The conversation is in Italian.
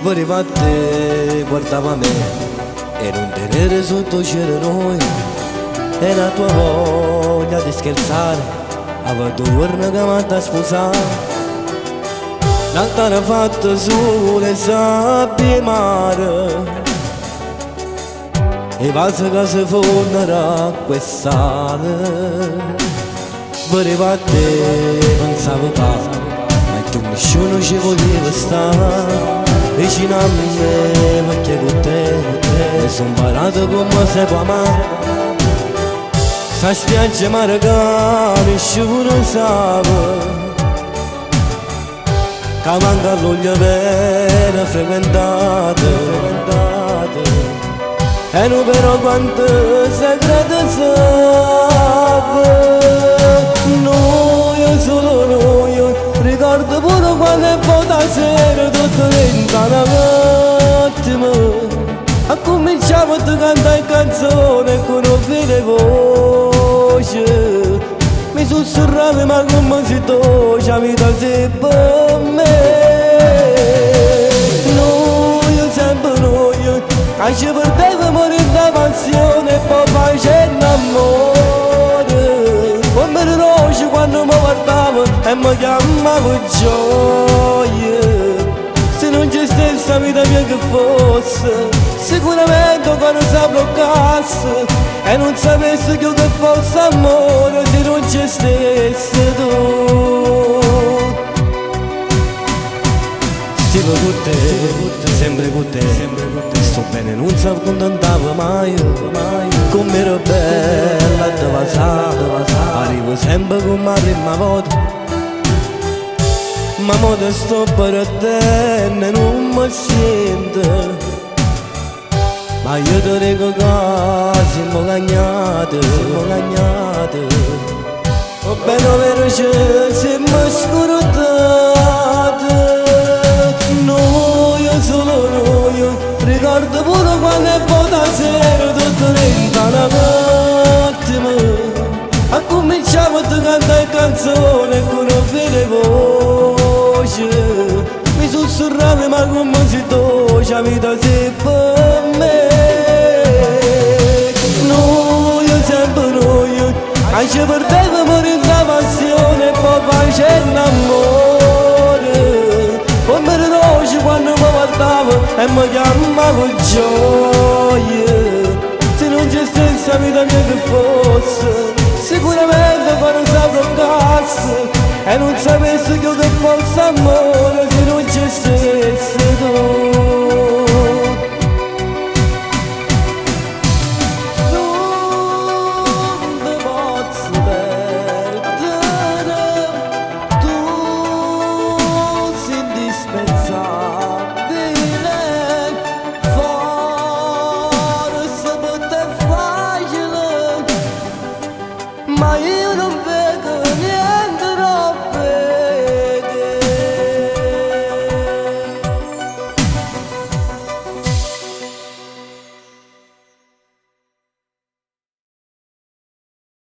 Volevo a te, guardava me e non tenere sotto cielo noi. E la tua voglia di scherzare aveva 2 giorni che mi ha sposato. L'altare fatto sulle sabbie mare e vaso che si fonderà questa sale. Volevo a te, pensavo che ma tu nessuno ci voleva stare vicino a me, perché con te mi sono imparato come si può amare. Sta spiaggia marca nessuno sa che manca l'olio vero frequentato. E non però quanto segreto sa. Noi, solo noi, ricordo pure quando è volta sera tutto diventa un attimo. A cominciamo a cantare canzoni con un fine voce. Mi sussurrava ma come si tocca la vita se per me. Noi, sempre noi, che ci perdevamo in passione e poi facendo amore. Come le rose quando mi guardavo e mi chiamavo gioia. Se non c'è stessa vita mia che fosse, sicuramente quando si bloccasse e non sapessi che fosse amore se non c'è stesse tu. Stivo con te, sempre con te, sto bene, non si accontentava mai. Come ero bella, te va, arrivo sempre con la prima volta. Ma ora sto per te e non mi sento. Ma io ti dico che siamo cagnati. O bene o vero siamo scordati. Noi, solo noi, ricordo pure quando è volta sera tutto diventa un attimo. A cominciamo a cantare canzoni con un fine voce. Mi sussurrava ma come si tocca la vita se per me. Noi, sempre noi, che ci perdevamo in la passione e poi facendo amore. Come le rose quando mi guardavo e mi chiamavo gioia. Se non c'è stessa vita mia che fosse, sicuramente quando si bloccasse e non sapessi che fosse amore se non c'è stesse tu.